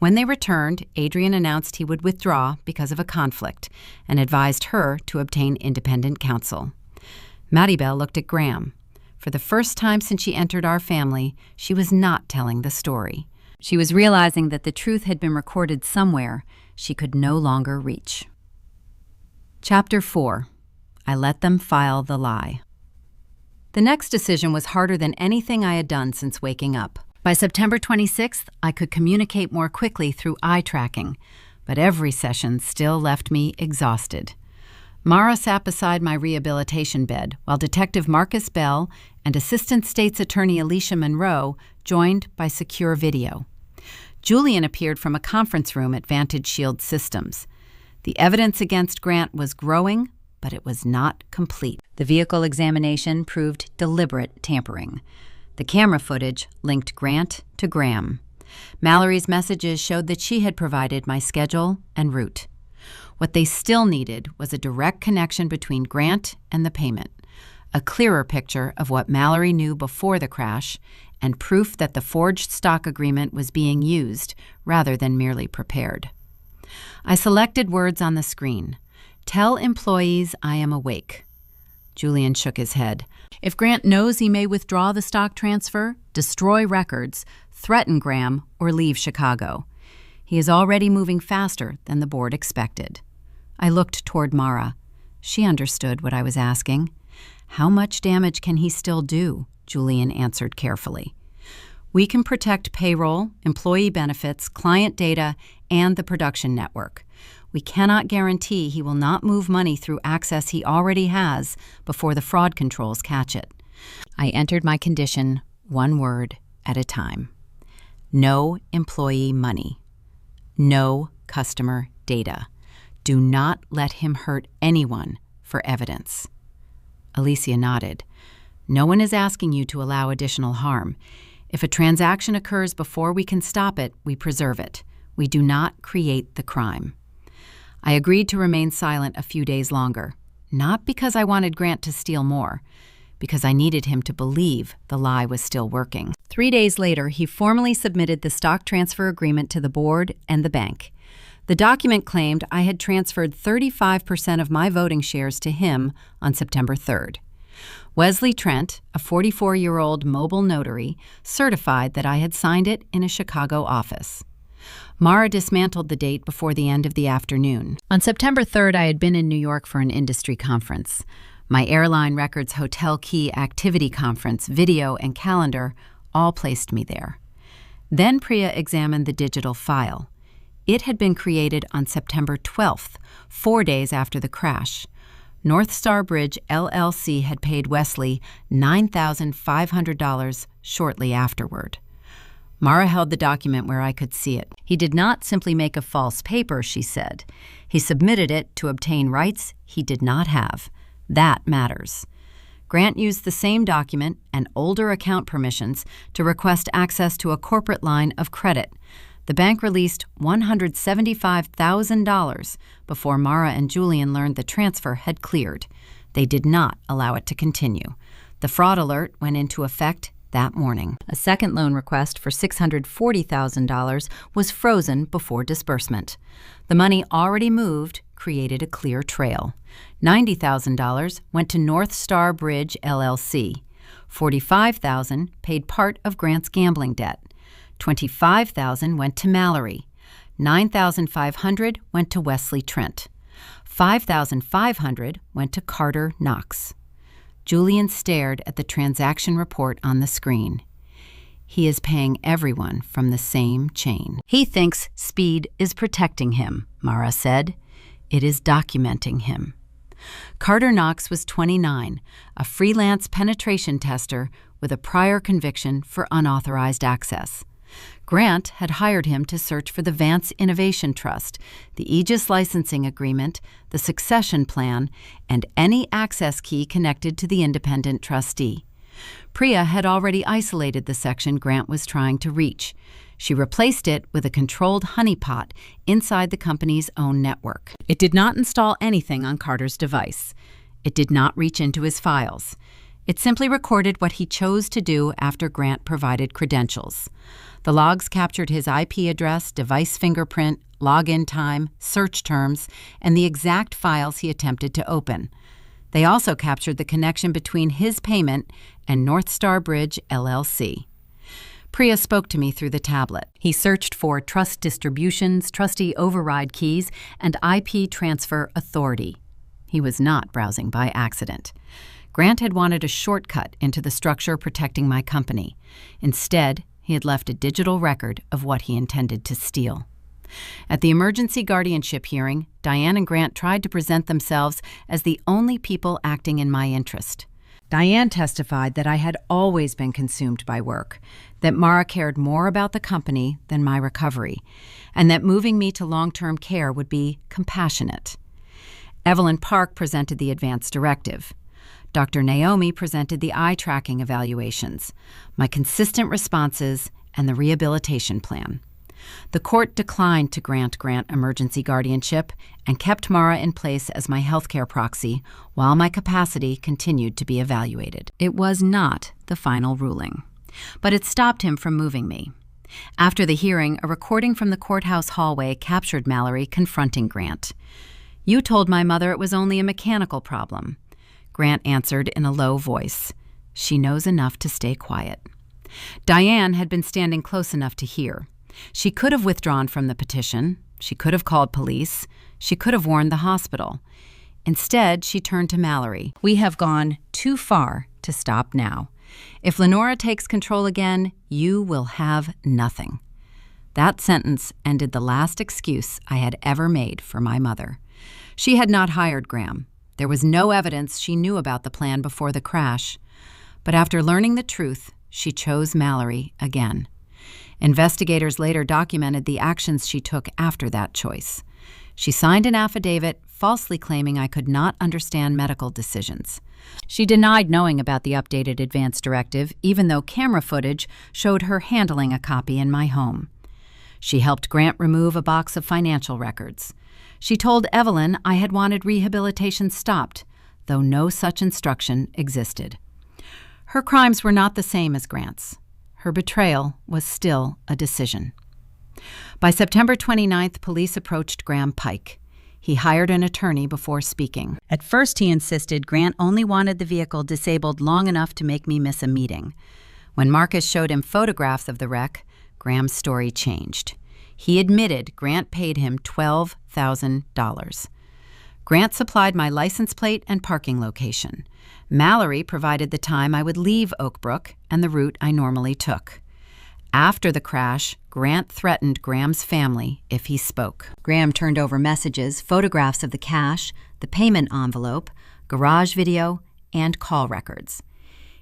[SPEAKER 1] When they returned, Adrian announced he would withdraw because of a conflict and advised her to obtain independent counsel. Maribel looked at Graham. For the first time since she entered our family, she was not telling the story. She was realizing that the truth had been recorded somewhere she could no longer reach. Chapter 4. I let them file the lie. The next decision was harder than anything I had done since waking up. By September 26th, I could communicate more quickly through eye tracking, but every session still left me exhausted. Mara sat beside my rehabilitation bed, while Detective Marcus Bell and Assistant State's Attorney Alicia Monroe joined by secure video. Julian appeared from a conference room at Vantage Shield Systems. The evidence against Grant was growing, but it was not complete. The vehicle examination proved deliberate tampering. The camera footage linked Grant to Graham. Mallory's messages showed that she had provided my schedule and route. What they still needed was a direct connection between Grant and the payment, a clearer picture of what Mallory knew before the crash, and proof that the forged stock agreement was being used rather than merely prepared. I selected words on the screen. "Tell employees I am awake." Julian shook his head. "If Grant knows he may withdraw the stock transfer, destroy records, threaten Graham, or leave Chicago. He is already moving faster than the board expected. I looked toward Mara. She understood what I was asking. How much damage can he still do? Julian answered carefully. We can protect payroll, employee benefits, client data, and the production network. We cannot guarantee he will not move money through access he already has before the fraud controls catch it. I entered my condition one word at a time. No employee money. No customer data. Do not let him hurt anyone for evidence. Alicia nodded. No one is asking you to allow additional harm. If a transaction occurs before we can stop it, we preserve it. We do not create the crime. I agreed to remain silent a few days longer, not because I wanted Grant to steal more, because I needed him to believe the lie was still working. 3 days later, he formally submitted the stock transfer agreement to the board and the bank. The document claimed I had transferred 35% of my voting shares to him on September 3rd. Wesley Trent, a 44-year-old mobile notary, certified that I had signed it in a Chicago office. Mara dismantled the date before the end of the afternoon. On September 3rd, I had been in New York for an industry conference. My airline records hotel key activity conference, video, and calendar all placed me there. Then Priya examined the digital file. It had been created on September 12th, 4 days after the crash. North Star Bridge LLC had paid Wesley $9,500 shortly afterward. Mara held the document where I could see it. He did not simply make a false paper, she said. He submitted it to obtain rights he did not have. That matters. Grant used the same document and older account permissions to request access to a corporate line of credit. The bank released $175,000 before Mara and Julian learned the transfer had cleared. They did not allow it to continue. The fraud alert went into effect that morning. A second loan request for $640,000 was frozen before disbursement. The money already moved created a clear trail. $90,000 went to North Star Bridge LLC. $45,000 paid part of Grant's gambling debt. $25,000 went to Mallory. $9,500 went to Wesley Trent. $5,500 went to Carter Knox. Julian stared at the transaction report on the screen. He is paying everyone from the same chain. He thinks speed is protecting him, Mara said. It is documenting him. Carter Knox was 29, a freelance penetration tester with a prior conviction for unauthorized access. Grant had hired him to search for the Vance Innovation Trust, the Aegis licensing agreement, the succession plan, and any access key connected to the independent trustee. Priya had already isolated the section Grant was trying to reach. She replaced it with a controlled honeypot inside the company's own network. It did not install anything on Carter's device. It did not reach into his files. It simply recorded what he chose to do after Grant provided credentials. The logs captured his IP address, device fingerprint, login time, search terms, and the exact files he attempted to open. They also captured the connection between his payment and North Star Bridge LLC. Priya spoke to me through the tablet. He searched for trust distributions, trustee override keys, and IP transfer authority. He was not browsing by accident. Grant had wanted a shortcut into the structure protecting my company. Instead, he had left a digital record of what he intended to steal. At the emergency guardianship hearing, Diane and Grant tried to present themselves as the only people acting in my interest. Diane testified that I had always been consumed by work, that Mara cared more about the company than my recovery, and that moving me to long-term care would be compassionate. Evelyn Park presented the advance directive. Dr. Naomi presented the eye tracking evaluations, my consistent responses, and the rehabilitation plan. The court declined to grant Grant emergency guardianship and kept Mara in place as my healthcare proxy while my capacity continued to be evaluated. It was not the final ruling, but it stopped him from moving me. After the hearing, a recording from the courthouse hallway captured Mallory confronting Grant. "You told my mother it was only a mechanical problem." Grant answered in a low voice. "She knows enough to stay quiet." Diane had been standing close enough to hear. She could have withdrawn from the petition. She could have called police. She could have warned the hospital. Instead, she turned to Mallory. "We have gone too far to stop now. If Lenora takes control again, you will have nothing." That sentence ended the last excuse I had ever made for my mother. She had not hired Graham. There was no evidence she knew about the plan before the crash. But after learning the truth, she chose Mallory again. Investigators later documented the actions she took after that choice. She signed an affidavit falsely claiming I could not understand medical decisions. She denied knowing about the updated advance directive, even though camera footage showed her handling a copy in my home. She helped Grant remove a box of financial records. She told Evelyn I had wanted rehabilitation stopped, though no such instruction existed. Her crimes were not the same as Grant's. Her betrayal was still a decision. By September 29th, police approached Graham Pike. He hired an attorney before speaking. At first, he insisted Grant only wanted the vehicle disabled long enough to make me miss a meeting. When Marcus showed him photographs of the wreck, Graham's story changed. He admitted Grant paid him $12,000. Grant supplied my license plate and parking location. Mallory provided the time I would leave Oak Brook and the route I normally took. After the crash, Grant threatened Graham's family if he spoke. Graham turned over messages, photographs of the cash, the payment envelope, garage video, and call records.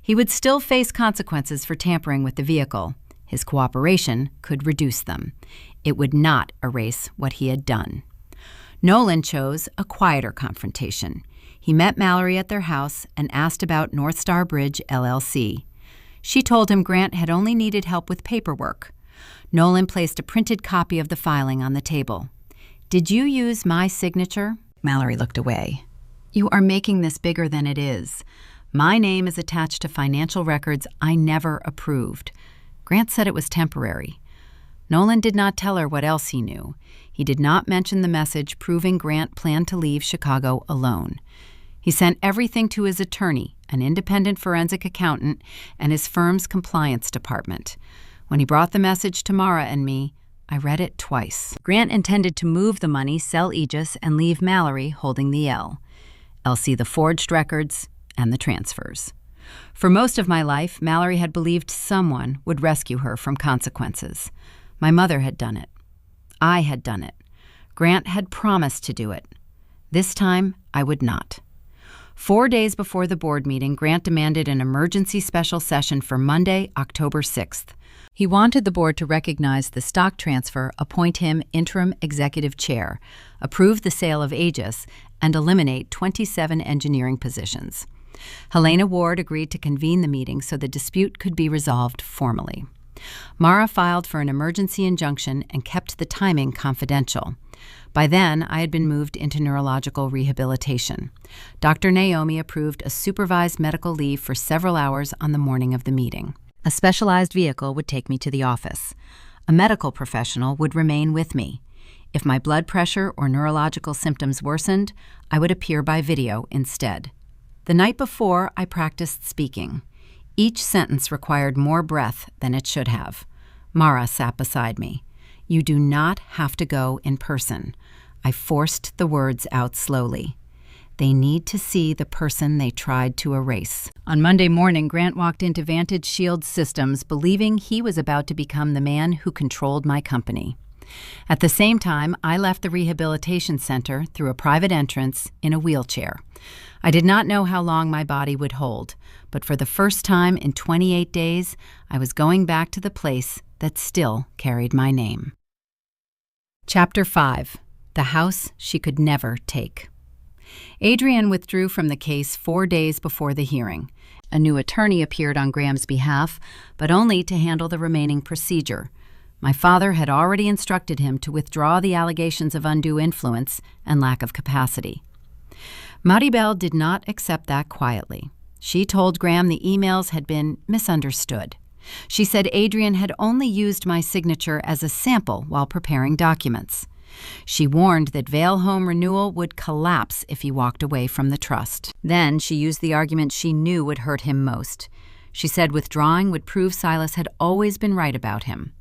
[SPEAKER 1] He would still face consequences for tampering with the vehicle. His cooperation could reduce them. It would not erase what he had done. Nolan chose a quieter confrontation. He met Mallory at their house and asked about North Star Bridge, LLC. She told him Grant had only needed help with paperwork. Nolan placed a printed copy of the filing on the table. "Did you use my signature?" Mallory looked away. "You are making this bigger than it is. My name is attached to financial records I never approved. Grant said it was temporary." Nolan did not tell her what else he knew. He did not mention the message proving Grant planned to leave Chicago alone. He sent everything to his attorney, an independent forensic accountant, and his firm's compliance department. When he brought the message to Mara and me, I read it twice. Grant intended to move the money, sell Aegis, and leave Mallory holding the L. See the forged records and the transfers. For most of my life, Mallory had believed someone would rescue her from consequences. My mother had done it. I had done it. Grant had promised to do it. This time, I would not. 4 days before the board meeting, Grant demanded an emergency special session for Monday, October 6th. He wanted the board to recognize the stock transfer, appoint him interim executive chair, approve the sale of Aegis, and eliminate 27 engineering positions. Helena Ward agreed to convene the meeting so the dispute could be resolved formally. Mara filed for an emergency injunction and kept the timing confidential. By then, I had been moved into neurological rehabilitation. Dr. Naomi approved a supervised medical leave for several hours on the morning of the meeting. A specialized vehicle would take me to the office. A medical professional would remain with me. If my blood pressure or neurological symptoms worsened, I would appear by video instead. The night before, I practiced speaking. Each sentence required more breath than it should have. Mara sat beside me. "You do not have to go in person." I forced the words out slowly. "They need to see the person they tried to erase." On Monday morning, Grant walked into Vantage Shield Systems believing he was about to become the man who controlled my company. At the same time, I left the rehabilitation center through a private entrance in a wheelchair. I did not know how long my body would hold, but for the first time in 28 days, I was going back to the place that still carried my name. Chapter 5. The House She Could Never Take. Adrian withdrew from the case 4 days before the hearing. A new attorney appeared on Graham's behalf, but only to handle the remaining procedure. My father had already instructed him to withdraw the allegations of undue influence and lack of capacity. Maribel did not accept that quietly. She told Graham the emails had been misunderstood. She said Adrian had only used my signature as a sample while preparing documents. She warned that Vale Home Renewal would collapse if he walked away from the trust. Then she used the argument she knew would hurt him most. She said withdrawing would prove Silas had always been right about him.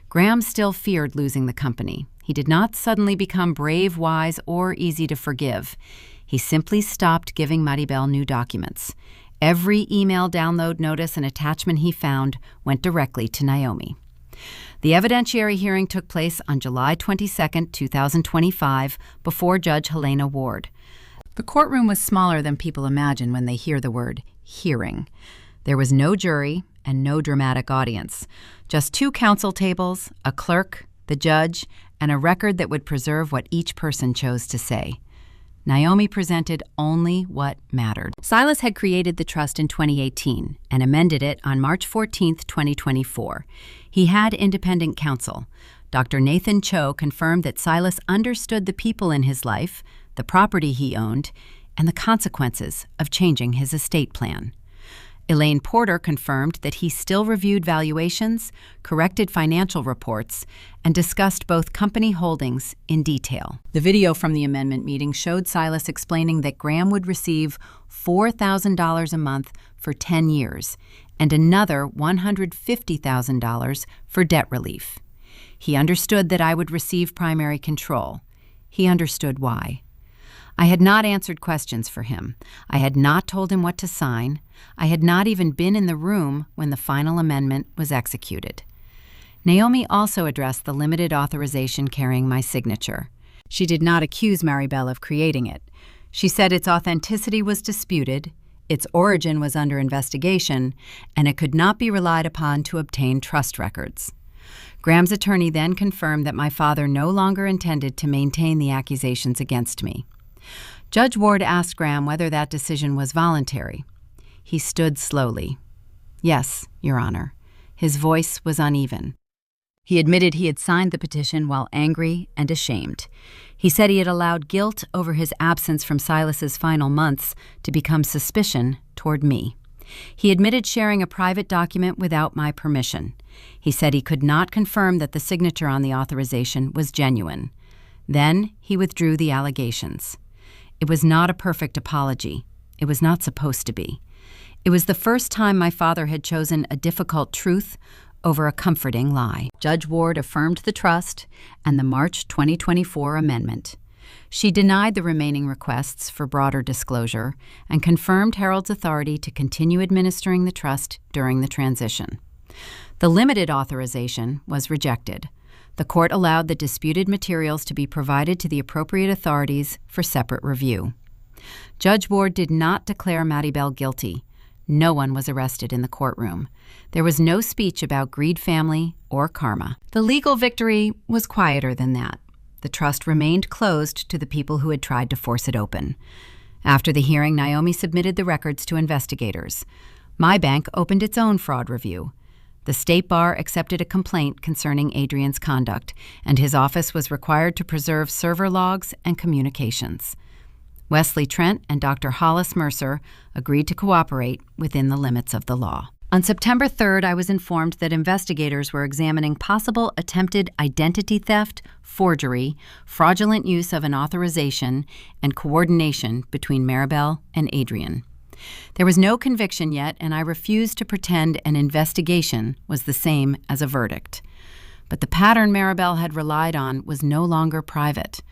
[SPEAKER 1] Graham still feared losing the company. He did not suddenly become brave, wise, or easy to forgive. He simply stopped giving Maribel new documents. Every email download notice and attachment he found went directly to Naomi. The evidentiary hearing took place on July 22, 2025, before Judge Helena Ward. The courtroom was smaller than people imagine when they hear the word hearing. There was no jury and no dramatic audience, just 2 counsel tables, a clerk, the judge, and a record that would preserve what each person chose to say. Naomi presented only what mattered. Silas had created the trust in 2018 and amended it on March 14, 2024. He had independent counsel. Dr. Nathan Cho confirmed that Silas understood the people in his life, the property he owned, and the consequences of changing his estate plan. Elaine Porter confirmed that he still reviewed valuations, corrected financial reports, and discussed both company holdings in detail. The video from the amendment meeting showed Silas explaining that Graham would receive $4,000 a month for 10 years and another $150,000 for debt relief. He understood that I would receive primary control. He understood why. I had not answered questions for him. I had not told him what to sign. I had not even been in the room when the final amendment was executed. Naomi also addressed the limited authorization carrying my signature. She did not accuse Maribel of creating it. She said its authenticity was disputed, its origin was under investigation, and it could not be relied upon to obtain trust records. Graham's attorney then confirmed that my father no longer intended to maintain the accusations against me. Judge Ward asked Graham whether that decision was voluntary. He stood slowly. "Yes, Your Honor." His voice was uneven. He admitted he had signed the petition while angry and ashamed. He said he had allowed guilt over his absence from Silas's final months to become suspicion toward me. He admitted sharing a private document without my permission. He said he could not confirm that the signature on the authorization was genuine. Then he withdrew the allegations. It was not a perfect apology. It was not supposed to be. It was the first time my father had chosen a difficult truth over a comforting lie. Judge Ward affirmed the trust and the March 2024 amendment. She denied the remaining requests for broader disclosure and confirmed Harold's authority to continue administering the trust during the transition. The limited authorization was rejected. The court allowed the disputed materials to be provided to the appropriate authorities for separate review. Judge Ward did not declare Maribel guilty. No one was arrested in the courtroom. There was no speech about greed family or karma. The legal victory was quieter than that. The trust remained closed to the people who had tried to force it open. After the hearing, Naomi submitted the records to investigators. My bank opened its own fraud review. The State Bar accepted a complaint concerning Adrian's conduct, and his office was required to preserve server logs and communications. Wesley Trent and Dr. Hollis Mercer agreed to cooperate within the limits of the law. On September 3rd, I was informed that investigators were examining possible attempted identity theft, forgery, fraudulent use of an authorization, and coordination between Maribel and Adrian. There was no conviction yet, and I refused to pretend an investigation was the same as a verdict. But the pattern Maribel had relied on was no longer private.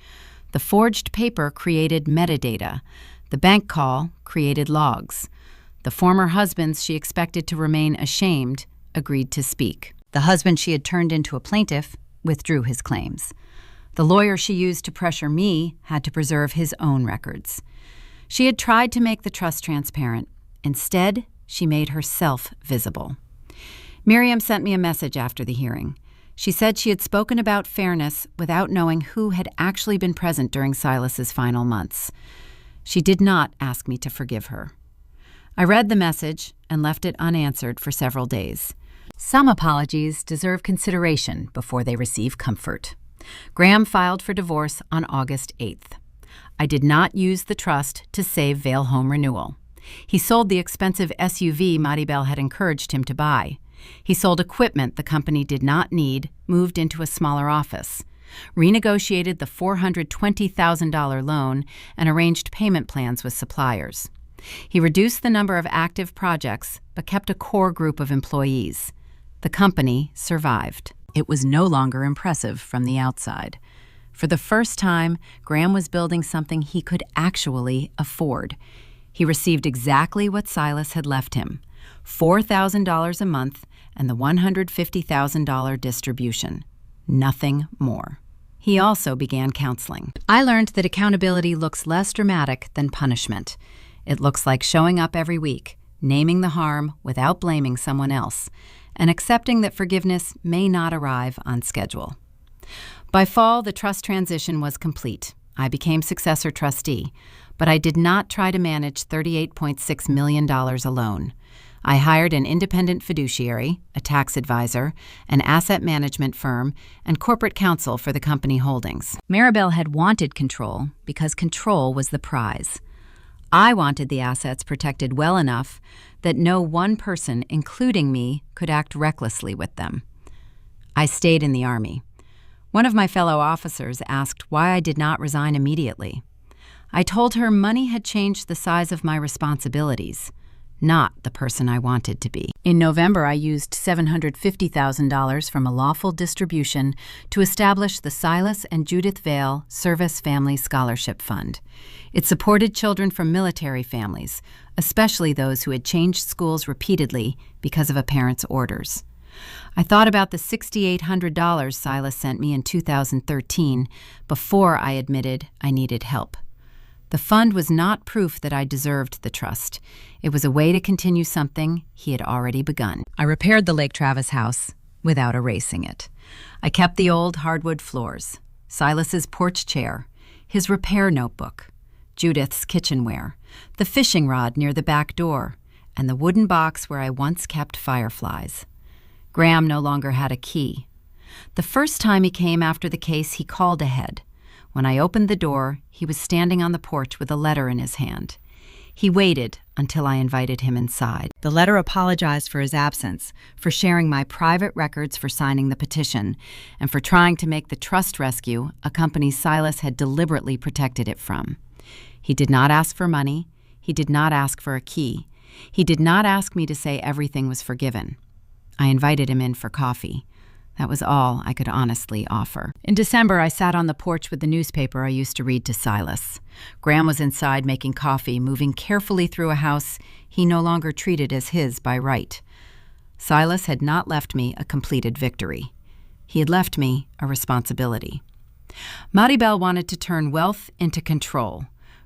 [SPEAKER 1] The forged paper created metadata. The bank call created logs. The former husbands she expected to remain ashamed agreed to speak. The husband she had turned into a plaintiff withdrew his claims. The lawyer she used to pressure me had to preserve his own records. She had tried to make the trust transparent. Instead, she made herself visible. Miriam sent me a message after the hearing. She said she had spoken about fairness without knowing who had actually been present during Silas's final months. She did not ask me to forgive her. I read the message and left it unanswered for several days. Some apologies deserve consideration before they receive comfort. Graham filed for divorce on August 8th. I did not use the trust to save Vail Home Renewal. He sold the expensive SUV Maribel had encouraged him to buy. He sold equipment the company did not need, moved into a smaller office, renegotiated the $420,000 loan, and arranged payment plans with suppliers. He reduced the number of active projects, but kept a core group of employees. The company survived. It was no longer impressive from the outside. For the first time, Graham was building something he could actually afford. He received exactly what Silas had left him, $4,000 a month and the $150,000 distribution. Nothing more. He also began counseling. I learned that accountability looks less dramatic than punishment. It looks like showing up every week, naming the harm without blaming someone else, and accepting that forgiveness may not arrive on schedule. By fall, the trust transition was complete. I became successor trustee, but I did not try to manage $38.6 million alone. I hired an independent fiduciary, a tax advisor, an asset management firm, and corporate counsel for the company holdings. Maribel had wanted control because control was the prize. I wanted the assets protected well enough that no one person, including me, could act recklessly with them. I stayed in the Army. One of my fellow officers asked why I did not resign immediately. I told her money had changed the size of my responsibilities, not the person I wanted to be. In November, I used $750,000 from a lawful distribution to establish the Silas and Judith Vale Service Family Scholarship Fund. It supported children from military families, especially those who had changed schools repeatedly because of a parent's orders. I thought about the $6,800 Silas sent me in 2013 before I admitted I needed help. The fund was not proof that I deserved the trust. It was a way to continue something he had already begun. I repaired the Lake Travis house without erasing it. I kept the old hardwood floors, Silas's porch chair, his repair notebook, Judith's kitchenware, the fishing rod near the back door, and the wooden box where I once kept fireflies. Graham no longer had a key. The first time he came after the case, he called ahead. When I opened the door, he was standing on the porch with a letter in his hand. He waited until I invited him inside. The letter apologized for his absence, for sharing my private records for signing the petition, and for trying to make the trust rescue a company Silas had deliberately protected it from. He did not ask for money. He did not ask for a key. He did not ask me to say everything was forgiven. I invited him in for coffee. That was all I could honestly offer. In December, I sat on the porch with the newspaper I used to read to Silas. Graham was inside making coffee, moving carefully through a house he no longer treated as his by right. Silas had not left me a completed victory. He had left me a responsibility. Maribel wanted to turn wealth into control.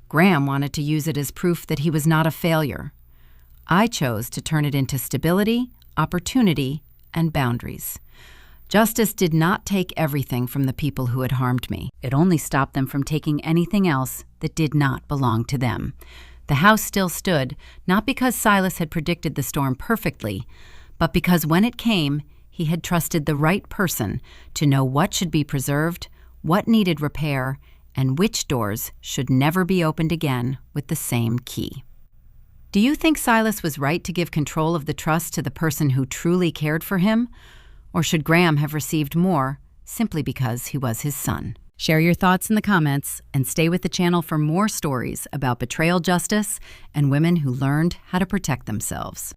[SPEAKER 1] Graham wanted to use it as proof that he was not a failure. I chose to turn it into stability, opportunity, and boundaries. Justice did not take everything from the people who had harmed me. It only stopped them from taking anything else that did not belong to them. The house still stood, not because Silas had predicted the storm perfectly, but because when it came, he had trusted the right person to know what should be preserved, what needed repair, and which doors should never be opened again with the same key. Do you think Silas was right to give control of the trust to the person who truly cared for him? Or should Graham have received more simply because he was his son? Share your thoughts in the comments and stay with the channel for more stories about betrayal justice and women who learned how to protect themselves.